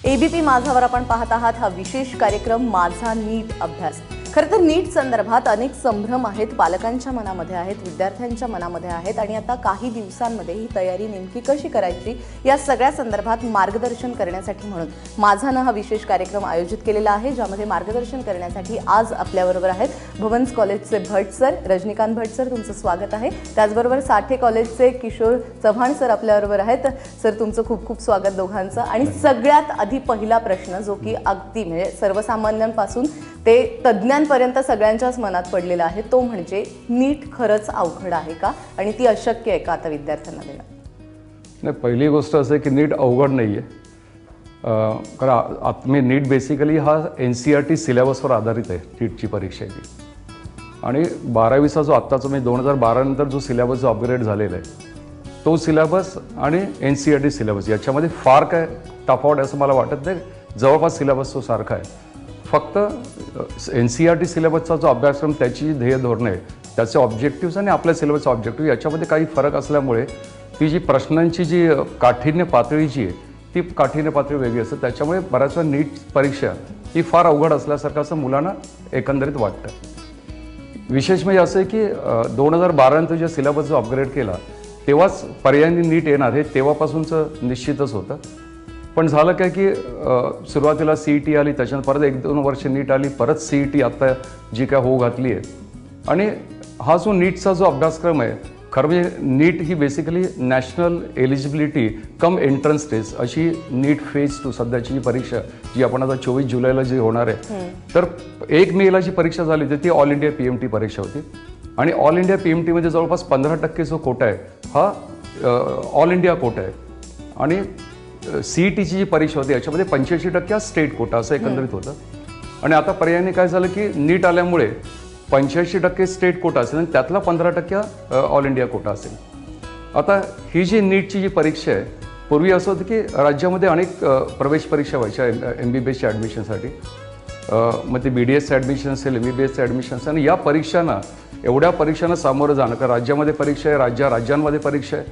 ABP माझावर आपण पाहत आहात हा विशेष कार्यक्रम माझा नीट अभ्यास। खरं तर नीट संदर्भात अनेक संभ्रम आहेत, पालकांच्या मनामध्ये आहेत, विद्यार्थ्यांच्या मनामध्ये आहेत आणि आता काही दिवसांमध्ये ही तयारी नेमकी कशी करायची या सगळ्या संदर्भात मार्गदर्शन करण्यासाठी म्हणून माझानं हा विशेष कार्यक्रम आयोजित केलेला आहे, ज्यामध्ये मार्गदर्शन करण्यासाठी आज आपल्याबरोबर आहेत भुवन्स कॉलेजचे भट सर, रजनीकांत भट सर, तुमचं स्वागत आहे। त्याचबरोबर साठे कॉलेजचे किशोर चव्हाण सर आपल्याबरोबर आहेत। सर तुमचं खूप खूप स्वागत दोघांचं। आणि सगळ्यात आधी पहिला प्रश्न जो की अगदी म्हणजे सर्वसामान्यांपासून ते तज्ञांपर्यंत सगळ्यांच्याच मनात पडलेला आहे, तो म्हणजे नीट खरंच अवघड आहे का आणि ती अशक्य आहे का आता विद्यार्थ्यांना देणं? नाही, पहिली गोष्ट असं की नीट अवघड नाही आहे, कारण मी नीट बेसिकली हा NCERT सिलेबसवर आधारित आहे। नीटची परीक्षा आहे आणि 12वीचा जो आत्ताचा मी 2012 नंतर जो सिलेबस जो अपग्रेड झालेला आहे तो सिलेबस आणि NCERT सिलेबस याच्यामध्ये फार काय तफावत असं मला वाटत नाही। जवळपास सिलेबस तो सारखा आहे, फक्त NCERT सिलेबसचा जो अभ्यासक्रम, त्याची ध्येय धोरणे, त्याचे ऑब्जेक्टिव्स आणि आपल्या सिलेबसचे ऑब्जेक्टिव्ह याच्यामध्ये काही फरक असल्यामुळे ती जी प्रश्नांची जी काठिण्य पातळी जी आहे ती काठिण्य पातळी वेगळी असते। त्याच्यामुळे बऱ्याच वेळा नीट परीक्षा ही फार अवघड असल्यासारखं असं मुलांना एकंदरीत वाटतं। विशेष म्हणजे असं आहे की 2012 नंतर जे सिलेबस जो अपग्रेड केला तेव्हाच पर्यायी नीट येणार हे तेव्हापासूनचं निश्चितच होतं। पण झालं काय की सुरुवातीला CET आली, त्याच्यानंतर परत 1-2 वर्ष नीट आली, परत CET आता जी काय होऊ घातली आहे। आणि हा जो नीटचा जो अभ्यासक्रम आहे, खरं म्हणजे नीट ही basically national eligibility cum entrance test अशी नीट फेज 2 सध्याची जी परीक्षा जी आपण आता 24 जुलैला जी होणार आहे, तर 1 मेला जी परीक्षा झाली होती ती ऑल इंडिया PMT परीक्षा होती। आणि ऑल इंडिया PMT मध्ये जवळपास 15% जो कोटा आहे हा ऑल इंडिया कोटा आहे आणि CETची जी परीक्षा होती याच्यामध्ये 85% स्टेट कोटा असं एकंदरीत होतं। आणि आता पर्यायाने काय झालं की नीट आल्यामुळे 85% स्टेट कोटा असेल आणि त्यातला 15% ऑल इंडिया कोटा असेल। आता ही जी नीटची जी परीक्षा आहे, पूर्वी असं होतं की राज्यामध्ये अनेक प्रवेश परीक्षा व्हायच्या MBBSच्या ॲडमिशनसाठी, मग ते BDSचं ॲडमिशन असेल, MBBSचं ॲडमिशन असेल, आणि या परीक्षांना एवढ्या परीक्षांना सामोरं जाणं, कारण राज्यामध्ये परीक्षा आहे, राज्यांमध्ये परीक्षा आहे,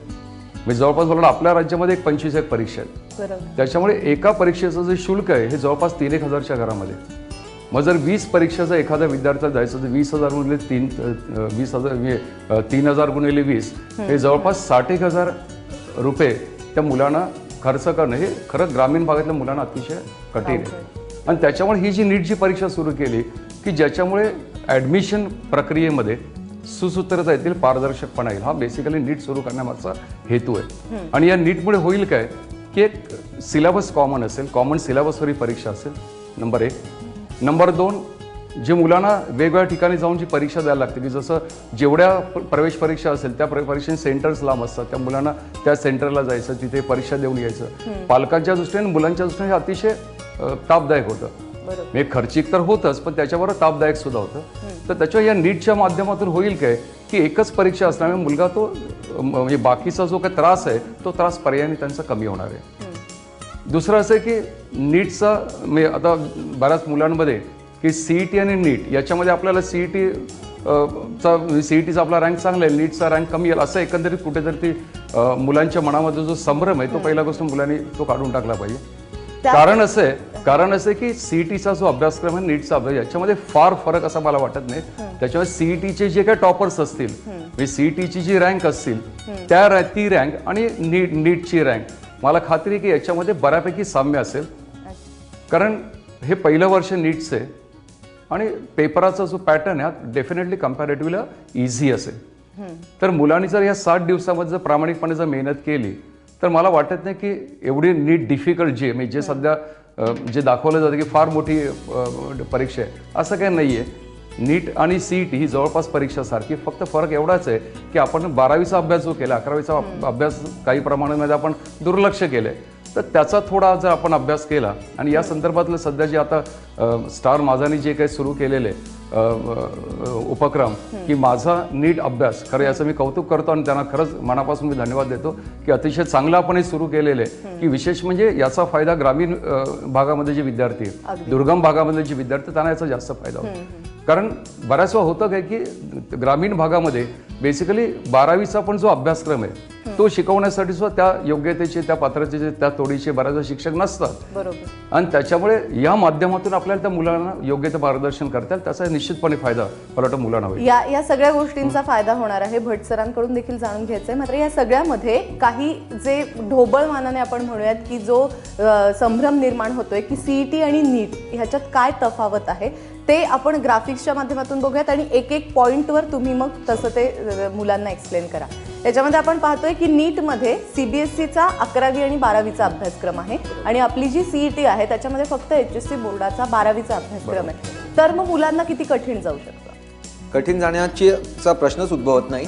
म्हणजे जवळपास बोलणं आपल्या राज्यामध्ये 25 परीक्षा आहेत। त्याच्यामुळे एका परीक्षेचं जे शुल्क आहे हे जवळपास 3-1 हजारच्या घरामध्ये। मग जर 20 परीक्षाचा एखाद्या विद्यार्थ्याला जायचं तर 20,000 गुणिले 3,000 गुणिले 20 हे जवळपास 60-1 हजार रुपये त्या मुलांना खर्च करणं हे खरं ग्रामीण भागातल्या मुलांना अतिशय कठीण आहे। आणि त्याच्यामुळे ही जी नीटची परीक्षा सुरू केली की ज्याच्यामुळे ॲडमिशन प्रक्रियेमध्ये सुसूत्रता येतील, पारदर्शकपणा येईल, हा बेसिकली नीट सुरू करण्यामागचा हेतू आहे। आणि या नीटमुळे होईल काय की एक सिलेबस कॉमन असेल, कॉमन सिलेबसवर ही परीक्षा असेल, नंबर 1। नंबर 2, जे मुलांना वेगवेगळ्या ठिकाणी जाऊन जी परीक्षा द्यायला लागते, की जसं जेवढ्या प्रवेश परीक्षा असेल त्या परीक्षेचे सेंटर्स लांब असतात, त्या मुलांना त्या सेंटरला जायचं, तिथे परीक्षा देऊन यायचं, पालकांच्या दृष्टीने मुलांच्या दृष्टीने हे अतिशय तापदायक होतं। म्हणजे खर्चिक तर होतच, पण त्याच्यावर तापदायक सुद्धा होतं। तर त्याच्या या नीटच्या माध्यमातून होईल काय की एकच परीक्षा असल्यामुळे मुलगा तो म्हणजे बाकीचा जो काही त्रास आहे तो त्रास पर्यायाने त्यांचा कमी होणार आहे। दुसरं असं आहे की नीटचा म्हणजे आता बऱ्याच मुलांमध्ये की CET आणि नीट याच्यामध्ये आपल्याला CETचा आपला रँक चांगला आहे, नीटचा रँक कमी येईल असं एकंदरीत कुठेतरी ती मुलांच्या मनामध्ये जो संभ्रम आहे तो पहिला गोष्ट मुलांनी तो काढून टाकला पाहिजे। कारण असं की CETचा जो अभ्यासक्रम आहे, नीटचा अभ्यास, याच्यामध्ये फार फरक असा मला वाटत नाही। त्याच्यामुळे CETचे जे काही टॉपर्स असतील, म्हणजे CETची जी रँक असतील ती रँक आणि नीटची रँक मला खात्री आहे की याच्यामध्ये बऱ्यापैकी साम्य असेल, कारण हे पहिलं वर्ष नीटचं आहे आणि पेपराचा जो पॅटर्न आहे हा डेफिनेटली कम्पॅरेटिव्हली इझी असेल। तर मुलांनी जर या 60 दिवसामध्ये जर प्रामाणिकपणे जर मेहनत केली तर मला वाटत नाही की एवढी नीट डिफिकल्ट जी आहे, म्हणजे जे सध्या जे दाखवलं जातं की फार मोठी परीक्षा आहे, असं काही नाही आहे। नीट आणि CET ही जवळपास परीक्षा सारखी, फक्त फरक एवढाच आहे की आपण 12वीचा अभ्यास जो केला, 11वीचा अभ्यास काही प्रमाणामध्ये आपण दुर्लक्ष केलंय, तर त्याचा थोडा जर आपण अभ्यास केला आणि या संदर्भातलं सध्या जे आता स्टार माझाने जे काही सुरू केलेले उपक्रम की माझा नीट अभ्यास, खरं याचं मी कौतुक करतो आणि त्यांना खरंच मनापासून मी धन्यवाद देतो की अतिशय चांगलं आपण हे सुरू केलेलं आहे। की विशेष म्हणजे याचा फायदा ग्रामीण भागामध्ये जे विद्यार्थी, दुर्गम भागामध्ये जे विद्यार्थी, त्यांना याचा जास्त फायदा होतो। कारण बऱ्याच वेळा होतं काय की ग्रामीण भागामध्ये बेसिकली 12वीचा पण जो अभ्यासक्रम आहे तो शिकवण्यासाठी सुद्धा त्या योग्यतेचे, त्या पात्रतेचे, त्या तोडीचे बऱ्याचदा शिक्षक नसतात. बरोबर. आणि त्याच्यामुळे या माध्यमातून आपल्याला त्या मुलांना योग्य ते मार्गदर्शन करता येईल. त्याचा निश्चितपणे फायदा मला वाटतं मुलांना होईल. या सगळ्या गोष्टींचा फायदा होणार आहे. भट सरांकडून देखील जाणून घ्यायचंय. मात्र या सगळ्यामध्ये काही जे ढोबळमानाने आपण म्हणूयात की जो संभ्रम निर्माण होतोय की सीईटी आणि नीट ह्याच्यात काय तफावत आहे ते आपण ग्राफिक्सच्या माध्यमातून बघूयात आणि एक एक पॉइंटवर तुम्ही मग तसं ते मुलांना एक्सप्लेन करा. याच्यामध्ये आपण पाहतोय की नीटमध्ये सीबीएसईचा 11वी आणि 12वीचा अभ्यासक्रम आहे आणि आपली जी सीईटी आहे त्याच्यामध्ये फक्त HSC बोर्डाचा 12वीचा अभ्यासक्रम आहे. तर मग मुलांना किती कठीण जाऊ शकतं? कठीण जाण्याचा प्रश्नच उद्भवत नाही.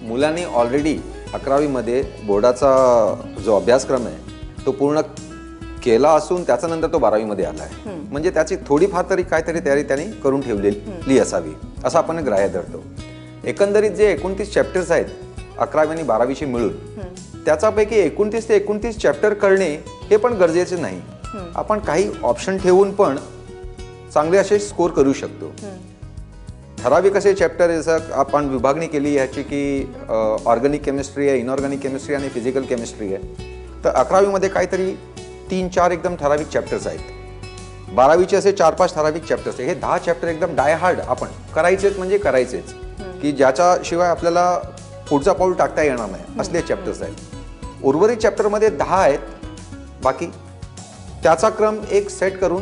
मुलांनी ऑलरेडी 11वीमध्ये बोर्डाचा जो अभ्यासक्रम आहे तो पूर्ण केला असून त्याच्यानंतर तो 12वीमध्ये आला आहे. म्हणजे त्याची थोडीफार तरी काहीतरी तयारी त्यांनी करून ठेवलेली असावी असं आपण ग्राह्य धरतो. एकंदरीत जे 29 चॅप्टर्स आहेत 11वी आणि 12वीचे मिळून त्याच्यापैकी 29 ते 29 चॅप्टर करणे हे पण गरजेचे नाही. आपण काही ऑप्शन ठेवून पण चांगले असे स्कोर करू शकतो. ठराविक असे चॅप्टर जसं आपण विभागणी केली याची की ऑर्गॅनिक केमिस्ट्री आहे, इनऑर्गॅनिक केमिस्ट्री आणि फिजिकल केमिस्ट्री आहे. तर 11वीमध्ये काहीतरी 3-4 एकदम ठराविक चॅप्टर्स आहेत. 12वीचे असे 4-5 ठराविक चॅप्टर्स आहेत. हे 10 चॅप्टर एकदम डाय हार्ड आपण करायचेच म्हणजे करायचेच की ज्याच्याशिवाय आपल्याला पुढचा पाऊल टाकता येणार नाही असले चॅप्टर्स आहेत. उर्वरित चॅप्टरमध्ये 10 आहेत. बाकी त्याचा क्रम एक सेट करून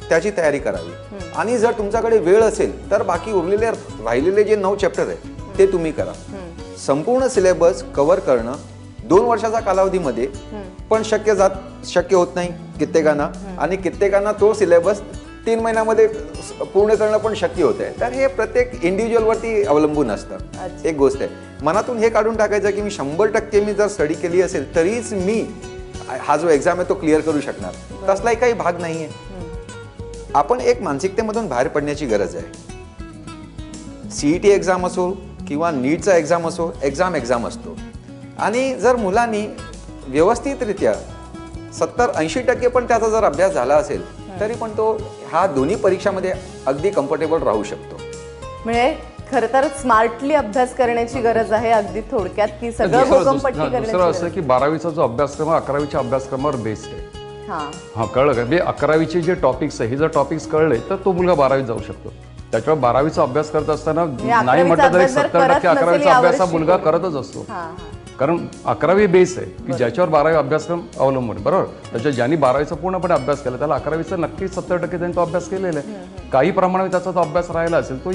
त्याची तयारी करावी. आणि जर तुमच्याकडे वेळ असेल तर बाकी उरलेले राहिलेले जे 9 चॅप्टर आहेत ते तुम्ही करा. संपूर्ण सिलेबस कव्हर करणं 2 वर्षाच्या कालावधीमध्ये पण शक्य होत नाही कित्येकांना. आणि कित्येकांना तो सिलेबस 3 महिन्यामध्ये पूर्ण करणं पण शक्य होत आहे. तर हे प्रत्येक इंडिव्हिज्युअलवरती अवलंबून असतं. एक गोष्ट आहे मनातून हे काढून टाकायचं की मी 100% मी जर स्टडी केली असेल तरीच मी हा जो एक्झाम आहे तो क्लिअर करू शकणार, तसलाही काही भाग नाही आहे. आपण एक मानसिकतेमधून बाहेर पडण्याची गरज आहे. सीईटी एक्झाम असो किंवा नीटचा एक्झाम असो, एक्झाम असतो. आणि जर मुलांनी व्यवस्थितरित्या 70-80% पण त्याचा जर अभ्यास झाला असेल तरी पण तो ह्या दोन्ही परीक्षामध्ये अगदी कम्फर्टेबल राहू शकतो. म्हणजे खरं तर स्मार्टली अभ्यास करण्याची गरज आहे. अगदी थोडक्यात की सगळं भोकमपट्टी करण्याची. दुसरं असं की 12वीचा जो अभ्यासक्रम 11वीच्या अभ्यासक्रमावर बेस्ड आहे. हा कळलं का? म्हणजे 11वीचे जे टॉपिक्स आहे हे जर टॉपिक्स कळले तर तो मुलगा 12वीत जाऊ शकतो. त्याच्यामुळे 12वीचा अभ्यास करत असताना नाही म्हटलं तरी 70% 11वीचा अभ्यास हा मुलगा करतच असतो. कारण 11वी बेस आहे की ज्याच्यावर 12वी अभ्यासक्रम अवलंबून आहे. बरोबर. त्याच्या ज्यांनी 12वीचा पूर्णपणे अभ्यास केला त्याला 11वीचा नक्की 70% त्यांनी तो अभ्यास केलेला आहे. काही प्रमाणात त्याचा तो अभ्यास राहिला असेल तो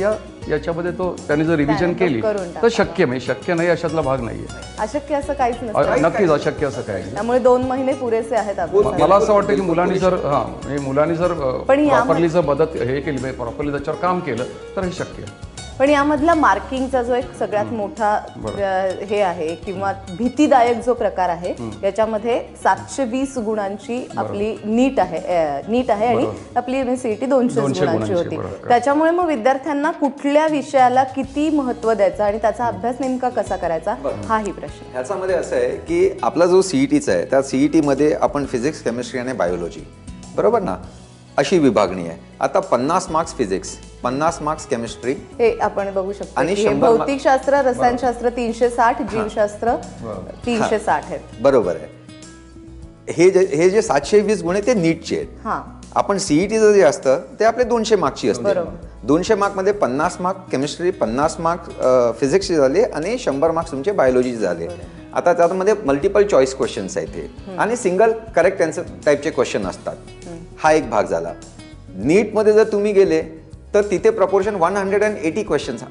याच्यामध्ये तो त्यांनी जर रिव्हिजन केली तर शक्य नाही. शक्य नाही अशातला भाग नाहीये. अशक्य असं काहीच नसतं. नक्कीच अशक्य असं काही. त्यामुळे 2 महिने पुरेसे आहेत. मला असं वाटतं की मुलांनी जर प्रॉपरली जर मदत हे केली, प्रॉपरली त्याच्यावर काम केलं तर हे शक्य आहे. पण यामधला मार्किंगचा जो एक सगळ्यात मोठा हे आहे किंवा भीतीदायक जो प्रकार आहे याच्यामध्ये 720 गुणांची आपली नीट आहे आणि आपली सीईटी 200 गुणांची होती. त्याच्यामुळे मग विद्यार्थ्यांना कुठल्या विषयाला किती महत्त्व द्यायचं आणि त्याचा अभ्यास नेमका कसा करायचा हाही प्रश्न. ह्याच्यामध्ये असं आहे की आपला जो सीईटीचा आहे त्या सीईटीमध्ये आपण फिजिक्स, केमिस्ट्री आणि बायोलॉजी बरोबर ना अशी विभागणी आहे. आता 50 मार्क्स फिजिक्स, 50 मार्क्स केमिस्ट्री हे आपण बघू शकतो. आणि भौतिकशास्त्र, रसायनशास्त्र 360, जीवशास्त्र 360 आहेत. बरोबर आहे. हे जे 720 गुण आहेत ते नीटचे आहेत. आपण सीईटीचं जे असतं ते आपले 200 मार्क्सची असते. 200 मार्कमध्ये 50 मार्क केमिस्ट्री, 50 मार्क फिजिक्सचे झाले आणि 100 मार्क्स तुमचे बायोलॉजीचे झाले. आता त्यामध्ये मल्टिपल चॉईस क्वेश्चन्स आहेत ते आणि सिंगल करेक्ट आन्सर टाईपचे क्वेश्चन असतात. हा एक भाग झाला. नीटमध्ये जर तुम्ही गेले तर तिथे प्रपोर्शन 180 क्वेश्चन्स,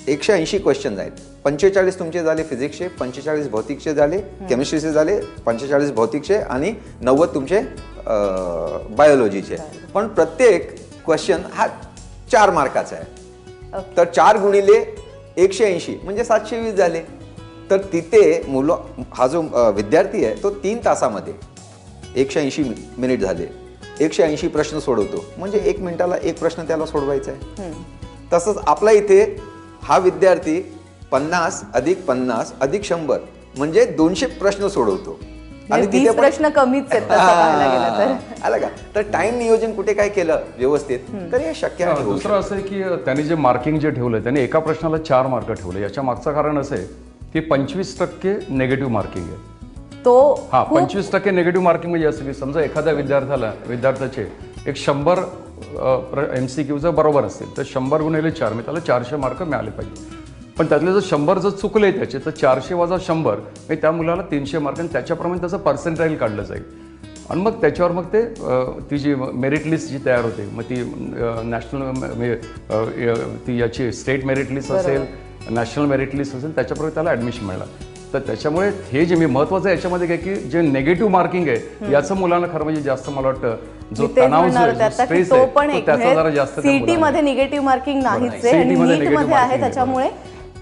180 क्वेश्चन्स आहेत. 45 तुमचे झाले फिजिक्सचे, 45 भौतिकचे झाले, केमिस्ट्रीचे झाले 45 भौतिकचे आणि 90 तुमचे बायोलॉजीचे. पण प्रत्येक क्वेश्चन हा 4 मार्काचा आहे. तर 4 गुणिले 180 म्हणजे 720 झाले. तर तिथे हा जो विद्यार्थी आहे तो 3 तासामध्ये 180 मिनिट झाले, 180 प्रश्न सोडवतो. म्हणजे 1 मिनिटाला 1 प्रश्न त्याला सोडवायचा आहे. तसंच आपला इथे हा विद्यार्थी 50 अधिक 50 अधिक 100 म्हणजे 200 प्रश्न सोडवतो. आणि तिथे प्रश्न कमीच आहेत आला का? तर टाइम नियोजन कुठे काय केलं व्यवस्थित तर हे शक्य आहे. दुसरं असं आहे की त्यांनी जे मार्किंग जे ठेवलंय त्यांनी एका प्रश्नाला 4 मार्क ठेवले. याच्या मागचं कारण असं आहे की 25% निगेटिव्ह मार्किंग आहे. तो हा 25% निगेटिव्ह मार्किंग म्हणजे असं की समजा एखाद्या विद्यार्थ्याचे एक 100 MCQचं बरोबर असतील तर 100 गुणिले 4 मी त्याला 400 मार्क मिळाले पाहिजे. पण त्यातले जर 100 जर चुकले त्याचे तर 400 वजा 100 म्हणजे त्या मुलाला 300 मार्क आणि त्याच्याप्रमाणे त्याचं पर्सेंटाईल काढलं जाईल. आणि मग त्याच्यावर मग ते ती जी मेरिट लिस्ट जी तयार होते मग ती नॅशनल ती याची स्टेट मेरिट लिस्ट असेल, नॅशनल मेरिट लिस्ट असेल, त्याच्याप्रमाणे त्याला ॲडमिशन मिळणार. तर त्याच्यामुळे हे जे मी महत्त्वाचं आहे याच्यामध्ये काय की जे निगेटिव्ह मार्किंग आहे याचं मुलांना खरं म्हणजे जास्त मला वाटतं जो तणाव जो आहे, जो स्ट्रेस आहे तो त्याचा जरा जास्त सीईटी मध्ये निगेटिव्ह मार्किंग नाहीच आहे आणि नीट मध्ये आहे. त्याच्यामुळे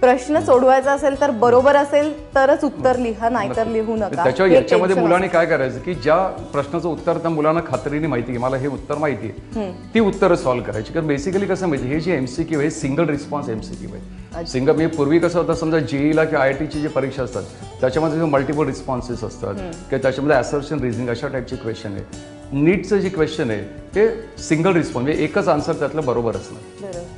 प्रश्न सोडवायचा असेल तर बरोबर असेल तरच उत्तर लिहा, नाहीतर लिहू नका. त्याच्यावर याच्यामध्ये मुलांनी काय करायचं की ज्या प्रश्नाचं उत्तर त्या मुलांना खात्रीने माहिती आहे, मला हे उत्तर माहिती आहे, ती उत्तरं सॉल्व्ह करायची. कारण बेसिकली कसं माहिती हे जे MCQ हे सिंगल रिस्पॉन्स MCQ आहे. सिंगल म्हणजे पूर्वी कसं होतं समजा JEEला किंवा IITची जी परीक्षा असतात त्याच्यामध्ये मल्टिपल रिस्पॉन्सेस असतात किंवा त्याच्यामध्ये असर्शन रिझनिंग अशा टाईपचे क्वेश्चन आहे. नीटचं जे क्वेश्चन आहे ते सिंगल रिस्पॉन्स म्हणजे एकच आन्सर त्यातलं बरोबर असणार.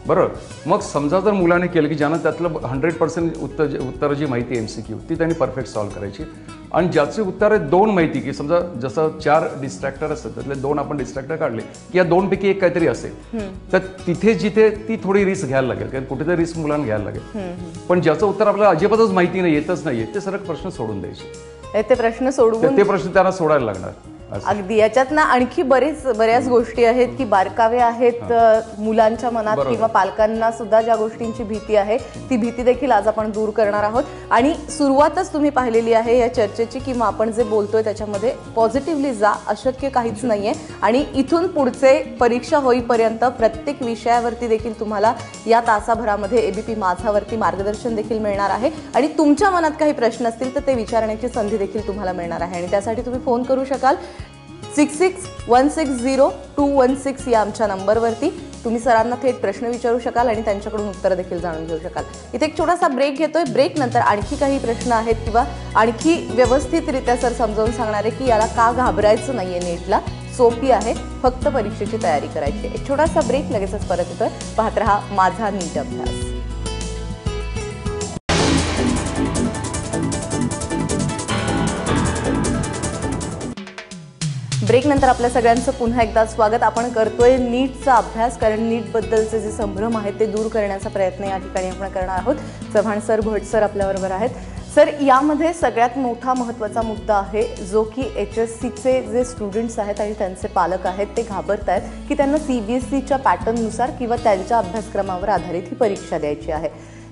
बरोबर. मग समजा जर मुलाने केलं की ज्यानं त्यातलं 100% उत्तर जी माहिती आहे MCQ ती त्यांनी परफेक्ट सॉल्व्ह करायची आणि ज्याची उत्तर आहे 2 माहिती की समजा जसं 4 डिस्ट्रॅक्टर असतात त्यातले 2 आपण डिस्ट्रॅक्टर काढले की या 2 पैकी एक काहीतरी असेल तर तिथे जिथे ती थोडी रिस्क घ्यायला लागेल कारण कुठेतरी रिस्क मुलांना घ्यायला लागेल. पण ज्याचं उत्तर आपल्याला अजिबातच माहिती नाही, येतच नाहीये, ते सरळ प्रश्न सोडून द्यायचे. ते प्रश्न सोडवून ते प्रश्न त्यांना सोडायला लागणार. अगदी याच्यात ना आणखी बऱ्याच गोष्टी आहेत की बारकावे आहेत मुलांच्या मनात किंवा पालकांना सुद्धा ज्या गोष्टींची भीती आहे ती भीती देखील आज आपण दूर करणार आहोत. आणि सुरुवातच तुम्ही पाहिलेली आहे या चर्चेची की मग आपण जे बोलतोय त्याच्यामध्ये पॉझिटिव्हली जा, अशक्य काहीच नाहीये. आणि इथून पुढचे परीक्षा होईपर्यंत प्रत्येक विषयावरती देखील तुम्हाला या तासाभरामध्ये ABP माझावरती मार्गदर्शन देखील मिळणार आहे आणि तुमच्या मनात काही प्रश्न असतील तर ते विचारण्याची संधी देखील तुम्हाला मिळणार आहे. आणि त्यासाठी तुम्ही फोन करू शकाल 66160216 या आमच्या नंबरवरती. तुम्ही सरांना थेट प्रश्न विचारू शकाल आणि त्यांच्याकडून उत्तर देखील जाणून घेऊ शकाल. इथे एक छोटासा ब्रेक घेतोय. ब्रेक नंतर आणखी काही प्रश्न आहेत किंवा आणखी व्यवस्थितरित्या सर समजावून सांगणार आहे की याला का घाबरायचं नाहीये, नीटला सोपी आहे, फक्त परीक्षेची तयारी करायची. एक छोटासा ब्रेक, लगेचच परत येतोय. पाहत रहा माझा नीट अभ्यास. ब्रेक नंतर आपल्या सगळ्यांचं पुन्हा एकदा स्वागत. आपण करतोय नीटचा अभ्यास कारण नीटबद्दलचे जे संभ्रम आहेत ते दूर करण्याचा प्रयत्न या ठिकाणी आपण करणार आहोत. चव्हाण सर, भट सर आपल्याबरोबर आहेत. सर, यामध्ये सगळ्यात मोठा महत्त्वाचा मुद्दा आहे जो की HSCचे जे स्टुडंट्स आहेत आणि त्यांचे पालक आहेत ते घाबरत आहेत की त्यांना CBSEच्या पॅटर्ननुसार किंवा त्यांच्या अभ्यासक्रमावर आधारित ही परीक्षा द्यायची आहे.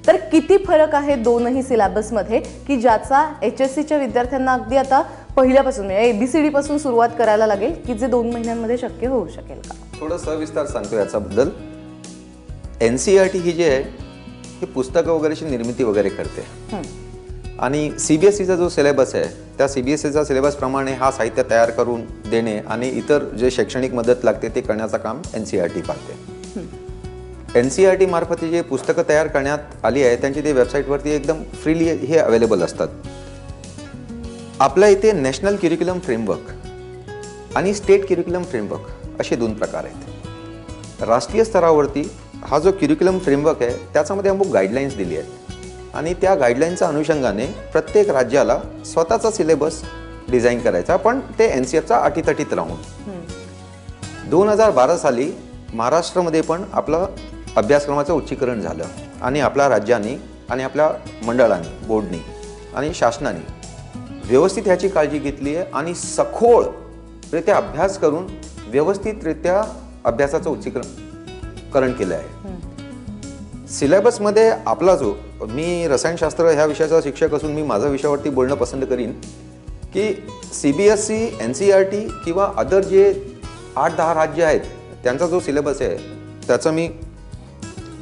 तर किती फरक आहे दोनही सिलेबसमध्ये की ज्याचा HSCच्या विद्यार्थ्यांना अगदी आता पहिल्यापासून म्हणजे ABCD पासून सुरुवात करायला लागेल की जे 2 महिन्यांमध्ये शक्य होऊ शकेल का? थोडं सविस्तार सांगतो याच्याबद्दल. NCERT ही जी आहे ही पुस्तकं वगैरेची निर्मिती वगैरे करते आणि CBSEचा जो सिलेबस आहे त्या CBSEचा सिलेबस प्रमाणे हा साहित्य तयार करून देणे आणि इतर जे शैक्षणिक मदत लागते ते करण्याचं काम NCERT पाहते. NCERT मार्फत जे पुस्तकं तयार करण्यात आली आहे त्यांची ते वेबसाईटवरती एकदम फ्रीली हे अवेलेबल असतात. आपल्या इथे नॅशनल क्युरिक्युलम फ्रेमवर्क आणि स्टेट क्युरिक्युलम फ्रेमवर्क असे 2 प्रकार आहेत. राष्ट्रीय स्तरावरती हा जो क्युरिक्युलम फ्रेमवर्क आहे त्याच्यामध्ये अमुक गाईडलाईन्स दिली आहेत आणि त्या गाईडलाईनच्या अनुषंगाने प्रत्येक राज्याला स्वतःचा सिलेबस डिझाईन करायचा, पण ते NCERTच्या अटीतटीत राहून. 2012 साली महाराष्ट्रामध्ये पण आपलं अभ्यासक्रमाचं उच्चीकरण झालं आणि आपल्या राज्यांनी आणि आपल्या मंडळांनी, बोर्डनी आणि शासनाने व्यवस्थित ह्याची काळजी घेतली आहे आणि सखोलरित्या अभ्यास करून व्यवस्थितरित्या अभ्यासाचं उच्चीकरण केलं आहे. सिलेबसमध्ये आपला जो, मी रसायनशास्त्र ह्या विषयाचा शिक्षक असून मी माझ्या विषयावरती बोलणं पसंत करीन की CBSE, NCERT किंवा अदर जे 8-10 राज्य आहेत त्यांचा जो सिलेबस आहे त्याचं मी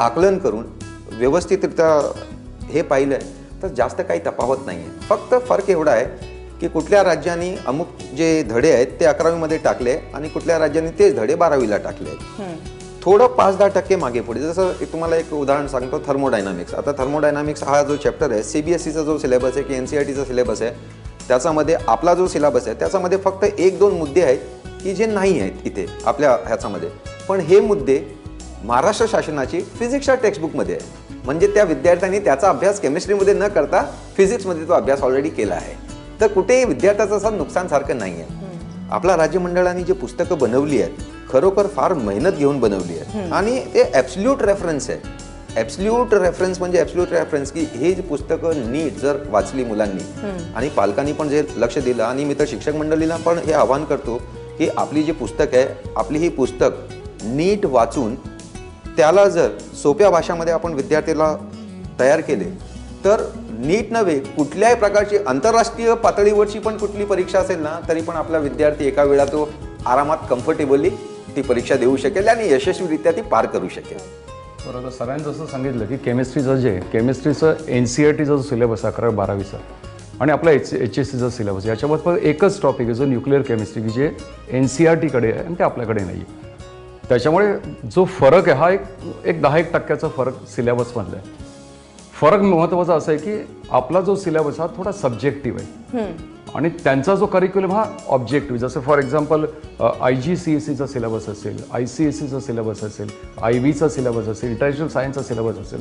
आकलन करून व्यवस्थितरित्या हे पाहिलं आहे तर जास्त काही तफावत नाही आहे. फक्त फरक एवढा आहे की कुठल्या राज्यांनी अमुक जे धडे आहेत ते 11वीमध्ये टाकले आणि कुठल्या राज्यांनी तेच धडे 12वीला टाकले आहेत. थोडं 5-10% मागे पुढे. जसं तुम्हाला एक उदाहरण सांगतो, थर्मोडायनामिक्स. आता थर्मोडायनामिक्स हा जो चॅप्टर आहे CBSEचा जो सिलेबस आहे की NCERTचा सिलेबस आहे त्याच्यामध्ये आपला जो सिलेबस आहे त्याच्यामध्ये फक्त 1-2 मुद्दे आहेत की जे नाही आहेत इथे आपल्या ह्याच्यामध्ये, पण हे मुद्दे महाराष्ट्र शासनाची फिजिक्सच्या टेक्स्टबुकमध्ये आहे. म्हणजे त्या विद्यार्थ्यांनी त्याचा अभ्यास केमिस्ट्रीमध्ये न करता फिजिक्समध्ये तो अभ्यास ऑलरेडी केला आहे. तर कुठेही विद्यार्थ्याचं असं नुकसान सारखं नाही आहे. आपल्या राज्य मंडळाने जे पुस्तकं बनवली आहेत खरोखर फार मेहनत घेऊन बनवली आहेत आणि ते ॲब्सल्यूट रेफरन्स आहे. ॲब्सल्यूट रेफरन्स म्हणजे ॲब्सल्यूट रेफरन्स की हे जे पुस्तकं नीट जर वाचली मुलांनी आणि पालकांनी पण जे लक्ष दिलं, आणि मी तर शिक्षक मंडळीला पण हे आवाहन करतो की आपली जी पुस्तक आहे आपली ही पुस्तक नीट वाचून त्याला जर सोप्या भाषामध्ये आपण विद्यार्थ्याला तयार केले तर नीट नव्हे कुठल्याही प्रकारची आंतरराष्ट्रीय पातळीवरची पण कुठली परीक्षा असेल ना तरी पण आपला विद्यार्थी एका वेळा तो आरामात कम्फर्टेबली ती परीक्षा देऊ शकेल आणि यशस्वीरित्या ती पार करू शकेल. बरोबर. सरांनी जसं सांगितलं की केमिस्ट्रीचं NCERTचा जो सिलेबस 11वी-12वीचा आणि आपला HSCचा सिलेबस याच्यामध्ये फक्त एकच टॉपिक आहे जो न्यूक्लिअर केमिस्ट्री की जे NCERTकडे आहे आणि ते आपल्याकडे नाही आहे. त्याच्यामुळे जो फरक आहे हा एक 10% फरक सिलेबसमधला आहे. फरक महत्त्वाचा असा आहे की आपला जो सिलेबस हा थोडा सब्जेक्टिव्ह आहे आणि त्यांचा जो करिक्युलम हा ऑब्जेक्टिव्ह. जसं फॉर एक्झाम्पल IGCSEचा सिलेबस असेल, ICSEचा सिलेबस असेल, IBचा सिलेबस असेल, इंटरनॅशनल सायन्सचा सिलेबस असेल,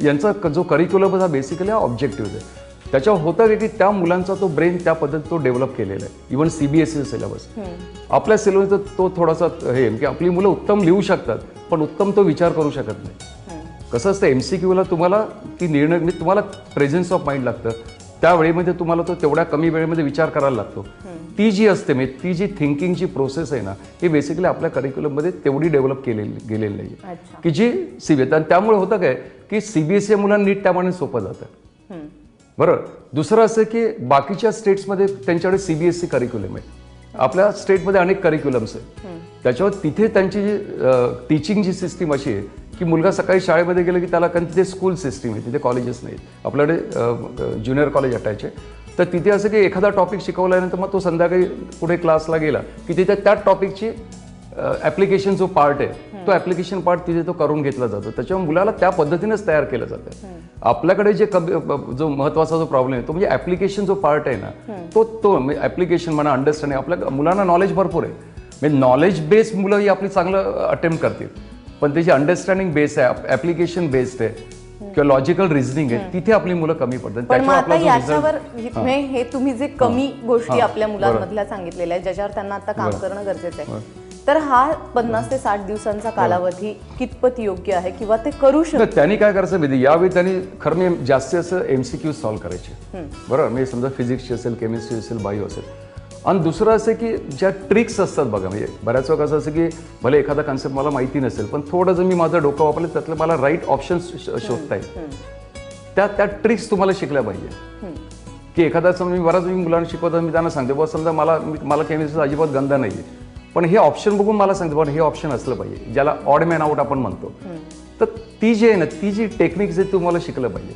यांचा जो करिक्युलम हा बेसिकली हा ऑब्जेक्टिव्ह आहे. त्याच्यावर होतं की त्या मुलांचा तो ब्रेन त्या पद्धतीत तो डेव्हलप केलेला आहे. इव्हन CBSEचा सिलेबस आपल्या सिलेबस तो थोडासा हे की आपली मुलं उत्तम लिहू शकतात पण उत्तम तो विचार करू शकत नाही. कसं असतं MCQला तुम्हाला ती निर्णय तुम्हाला प्रेझेन्स ऑफ माइंड लागतं. त्या वेळेमध्ये तुम्हाला तो तेवढ्या कमी वेळेमध्ये विचार करायला लागतो. ती जी असते म्हणजे ती जी थिंकिंगची प्रोसेस आहे ना ही बेसिकली आपल्या करिक्युलममध्ये तेवढी डेव्हलप गेलेली नाही की जी CBSE. आणि त्यामुळे होतं काय की CBSE मुलांना नीट त्यामुळे सोपं जातं. बरोबर. दुसरं असं की बाकीच्या स्टेट्समध्ये त्यांच्याकडे CBSE करिक्युलम आहे. आपल्या स्टेटमध्ये अनेक करिक्युलम्स आहेत. त्याच्यावर तिथे त्यांची जी टीचिंग जी सिस्टीम अशी आहे की मुलगा सकाळी शाळेमध्ये गेला की त्याला कारण तिथे स्कूल सिस्टीम आहे, तिथे कॉलेजेस नाहीत. आपल्याकडे ज्युनियर कॉलेज अटॅच आहे. तर तिथे असं की एखादा टॉपिक शिकवल्यानंतर मग तो संध्याकाळी पुढे क्लासला गेला की तिथे त्या टॉपिकची ॲप्लिकेशन जो पार्ट आहे तो ॲप्लिकेशन पार्ट तिथे तो करून घेतला जातो. त्याच्यामुळे मुलाला त्या पद्धतीनेच तयार केलं जातं. आपल्याकडे जे जो महत्त्वाचा जो प्रॉब्लेम आहे तो म्हणजे ॲप्लिकेशन जो पार्ट आहे ना तो ॲप्लिकेशन म्हणा अंडरस्टँडिंग आपल्या मुलांना नॉलेज भरपूर आहे. म्हणजे नॉलेज बेस्ड मुलं ही आपली चांगलं अटेम्प्ट करतील पण त्याची अंडरस्टँडिंग बेस आहे, ॲप्लिकेशन बेस्ड आहे किंवा लॉजिकल रिझनिंग आहे तिथे आपली मुलं कमी पडतात. पण मग आता याच्यावर हे तुम्ही जे कमी गोष्टी आपल्या मुलांमधल्या सांगितलेल्या आहेत ज्याच्यावर त्यांना आता काम करणं गरजेचं आहे तर हा 50 ते 60 दिवसांचा कालावधी कितपत योग्य आहे किंवा ते करू शकतात? त्यांनी काय करायचं माहिती यावेळी त्यांनी खरं मी जास्तीत जास्त MCQ सॉल्व्ह करायचे. बरोबर. म्हणजे समजा फिजिक्सची असेल, केमिस्ट्री असेल, बायो असेल. आणि दुसरं असं की ज्या ट्रिक्स असतात बघा म्हणजे बऱ्याच वेळा असं असं की भले एखादा कन्सेप्ट मला माहिती नसेल पण थोडं जर मी माझं डोकं वापरलं त्यातलं मला राईट ऑप्शन्स शोधता येईल. त्या ट्रिक्स तुम्हाला शिकल्या पाहिजे की एखादा समजा मी बराच मुलांना शिकवतो मी त्यांना सांगते बस समजा मला केमिस्ट्रीचा अजिबात गंधा नाही आहे पण हे ऑप्शन बघून मला सांगते पण हे ऑप्शन असलं पाहिजे ज्याला ऑड मॅन आउट आपण म्हणतो. तर ती जी आहे ना ती जी टेक्निक्स आहे तुम्हाला शिकलं पाहिजे.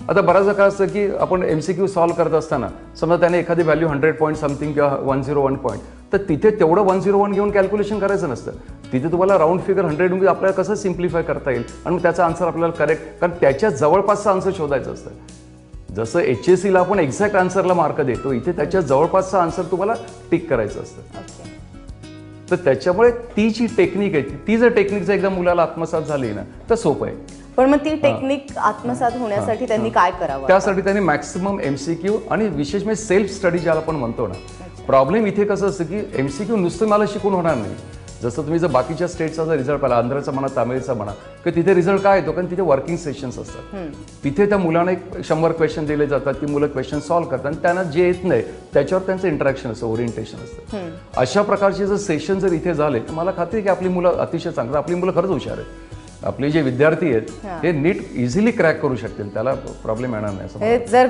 आता बऱ्याचदा काय असतं की आपण MCQ सॉल्व्ह करत असताना समजा त्याने एखादी व्हॅल्यू 100 पॉईंट समथिंग किंवा 101 पॉईंट तर तिथे तेवढं 101 घेऊन कॅल्क्युलेशन करायचं नसतं. तिथे तुम्हाला राऊंड फिगर 100 मध्ये आपल्याला कसं सिम्प्लिफाय करता येईल आणि मग त्याचा आन्सर आपल्याला करेक्ट कारण त्याच्या जवळपासचा आन्सर शोधायचं असतं. जसं HSCला आपण एक्झॅक्ट आन्सरला मार्क देतो इथे त्याच्या जवळपासचा आन्सर तुम्हाला टिक करायचं असतं. तर त्याच्यामुळे ती जी टेक्निक आहे ती जर टेक्निक जर एकदा मुलाला आत्मसात झाली ना तर सोपं आहे. पण मग ती टेक्निक आत्मसात होण्यासाठी त्यांनी काय करावं? त्यासाठी त्यांनी मॅक्सिमम MCQ आणि विशेष म्हणजे सेल्फ स्टडी ज्याला आपण म्हणतो ना. प्रॉब्लेम इथे कसं असतं की MCQ नुसतं मला शिकून होणार नाही. जसं तुम्ही जर बाकीच्या स्टेटचा जर रिझल्ट पाहिला आंध्रचा म्हणा तामिळचा म्हणा की तिथे रिझल्ट काय येतो कारण तिथे वर्किंग सेशन्स असतात. तिथे त्या मुलांना 100 क्वेश्चन दिले जातात ती मुलं क्वेश्चन सॉल्व्ह करतात आणि त्यांना जे येत नाही त्याच्यावर त्यांचं इंटरॅक्शन असतं ओरिएंटेशन असतं. अशा प्रकारचे जर सेशन जर इथे झाले तर मला खात्री की आपली मुलं अतिशय चांगलं आपली मुलं खरंच हुशार आहेत. आपले जे विद्यार्थी आहेत हे नीट इझिली क्रॅक करू शकतील त्याला प्रॉब्लेम येणार नाही. जर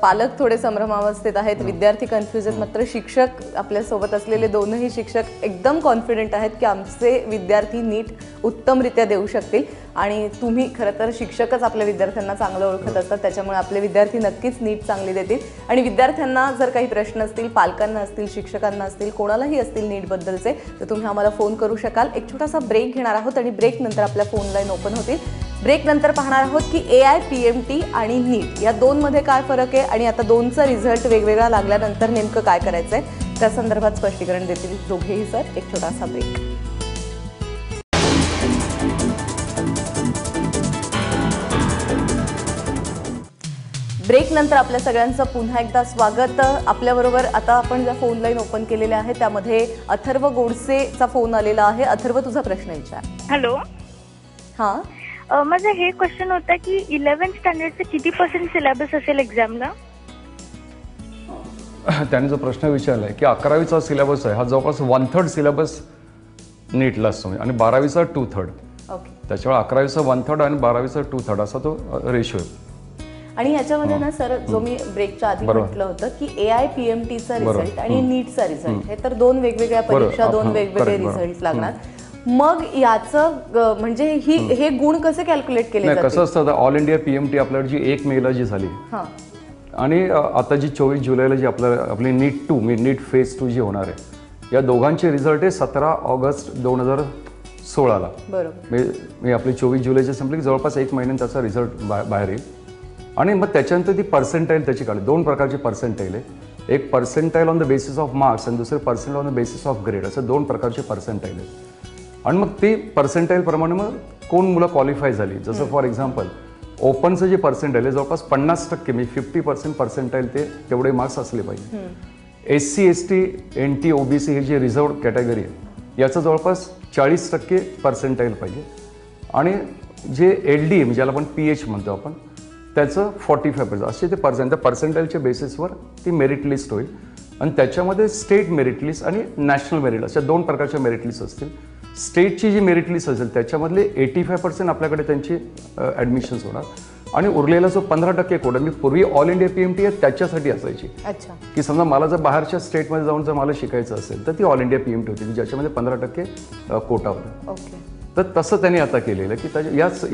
पालक थोडे संभ्रमावस्थेत आहेत विद्यार्थी कन्फ्युज आहेत मात्र शिक्षक आपल्या सोबत असलेले दोनही शिक्षक एकदम कॉन्फिडंट आहेत की आमचे विद्यार्थी नीट उत्तमरित्या देऊ शकतील आणि तुम्ही खरं तर शिक्षकच आपल्या विद्यार्थ्यांना चांगलं ओळखत असतात त्याच्यामुळे आपले विद्यार्थी नक्कीच नीट चांगली देतील. आणि विद्यार्थ्यांना जर काही प्रश्न असतील पालकांना असतील शिक्षकांना असतील कोणालाही असतील नीटबद्दलचे तर तुम्ही आम्हाला फोन करू शकाल. एक छोटासा ब्रेक घेणार आहोत आणि ब्रेक नंतर आपल्या फोन लाईन ओपन होतील. ब्रेक नंतर पाहणार आहोत की AI, PMT आणि नीट या दोनमध्ये काय फरक आहे आणि आता दोनचा रिझल्ट वेगवेगळा लागल्यानंतर नेमकं काय करायचं आहे त्या संदर्भात स्पष्टीकरण देतील दोघेही सर. एक छोटासा ब्रेक. ब्रेक नंतर आपल्या सगळ्यांचं पुन्हा एकदा स्वागत. आपल्याबरोबर आता आपण ज्या फोन लाईन ओपन केलेल्या आहे त्यामध्ये अथर्व गोडसेचा फोन आलेला आहे. अथर्व, तुझा प्रश्न विचार. हॅलो. हां, माझं हे क्वेश्चन होतं की 11th स्टँडर्डचे किती % सिलेबस असेल एक्झामला? त्याने जो प्रश्न विचारलाय की 11वीचा सिलेबस आहे हा जवळपास 1/3 सिलेबस नीटला असतो आणि 12वीचा 2/3. ओके. त्याच्यामुळे 11वीचा 1/3 आणि 12वीचा 2/3 असा तो रेशो आहे. आणि याच्यामध्ये ना सर, जो मी ब्रेकच्या आधी म्हटलं होतं की AIPMTचा रिझल्ट आणि नीटचा रिझल्ट हे तर दोन वेगवेगळ्या परीक्षा, दोन वेगवेगळे रिझल्ट लागणार. मग याचं म्हणजे हे गुण कसे कॅल्क्युलेट केले जातात? कसं असतं, ऑल इंडिया PMT आपल्याकडे जी 1 मेला जी झाली आणि आता जी 24 जुलैला जी आपली नीट फेज 2 जी होणार आहे, या दोघांचे रिझल्ट आहे 17 ऑगस्ट 2016ला. बरोबर. मी आपली 24 जुलैची संपली, जवळपास 1 महिन्यात त्याचा रिझल्ट बाहेर येईल. आणि मग त्याच्यानंतर ती पर्सेंटाईल त्याची काढली. 2 प्रकारची पर्सेंटाईल आहे. एक percentile on the basis of marks आणि दुसरे percentile on the basis of grade, असं 2 प्रकारचे पर्सेंटाईल आहेत. आणि मग ते पर्सेंटाईल प्रमाणे मग कोण मुलं क्वालिफाय झाली. जसं फॉर एक्झाम्पल ओपनचं जे पर्सेंटाईल आहे जवळपास 50% म्हणजे 50% पर्सेंटाईल तेवढे मार्क्स असले पाहिजे. SC ST NT OBC हे जे रिझर्व्ड कॅटेगरी आहे याचं जवळपास 40% पर्सेंटाईल पाहिजे. आणि जे LD म्हणजे ज्याला आपण PH म्हणतो आपण, त्याचं 45% असे ते पर्सेंटाईलच्या बेसिसवर ती मेरिट लिस्ट होईल. आणि त्याच्यामध्ये स्टेट मेरिट लिस्ट आणि नॅशनल मेरिट अशा 2 प्रकारच्या मेरिट लिस्ट असतील. स्टेटची जी मेरिट लिस्ट असेल त्याच्यामधले 85% आपल्याकडे त्यांची ॲडमिशन्स होणार. आणि उरलेला जो 15% कोटा, मी पूर्वी ऑल इंडिया PMT आहे त्याच्यासाठी असायची. अच्छा. की समजा मला जर बाहेरच्या स्टेटमध्ये जाऊन जर मला शिकायचं असेल तर ती ऑल इंडिया PMT होती ज्याच्यामध्ये 15% कोटा होता. ओके. तर तसं त्यांनी आता केलेलं की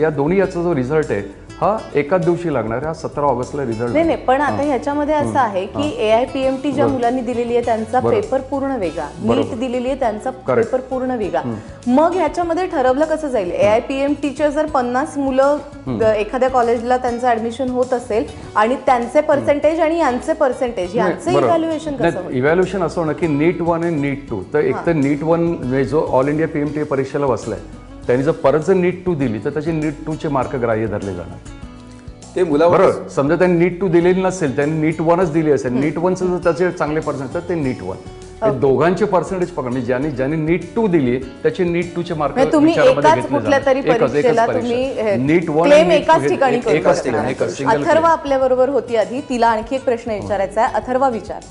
या दोन्ही याचा जो रिझल्ट आहे हा एकाच दिवशी लागणार आहे. हा 17 ऑगस्टला रिझल्ट. नाही, पण आता ह्याच्यामध्ये असं आहे की AIPMT ज्या मुलांनी दिलेली आहे त्यांचा पेपर पूर्ण वेगळा, नीट दिलेली आहे त्यांचा पेपर पूर्ण वेगळा. मग ह्याच्यामध्ये ठरवलं कसं जाईल? AIPMTच्या जर 50 मुलं एखाद्या कॉलेजला त्यांचं ऍडमिशन होत असेल आणि त्यांचे पर्सेंटेज आणि यांचे पर्सेंटेज यांचं इव्हॅल्युएशन कसं होईल? इव्हॅल्युएशन असं होणार की नीट 1 आणि नीट 2. तर एक तर नीट 1 जो ऑल इंडिया PMT परीक्षेला बसलाय त्यांनी जर परत जर नीट 2 दिली तर त्याचे नीट 2चे मार्क ग्राह्य धरले जाणार. ते मुलावर बरोबर. समजा त्यांनी नीट 2 दिलेली नसेल, त्यांनी नीट 1च दिली असेल, नीट 1चं जर त्याचे चांगले पर्सेंट तर ते नीट 1 दोघांचे पर्सेंटेज पकड. म्हणजे ज्यांनी नीट 2 दिली त्याचे नीट 2चे मार्क तुम्ही एकाच कुठल्या तरी परीक्षेला तुम्ही नीट 1 क्लेम एकाच ठिकाणी करू एकाच शकता. ठिकाणी. अथर्व आपल्या बरोबर होती आधी, तिला आणखी एक प्रश्न विचारायचा आहे. अथर्वा, विचार.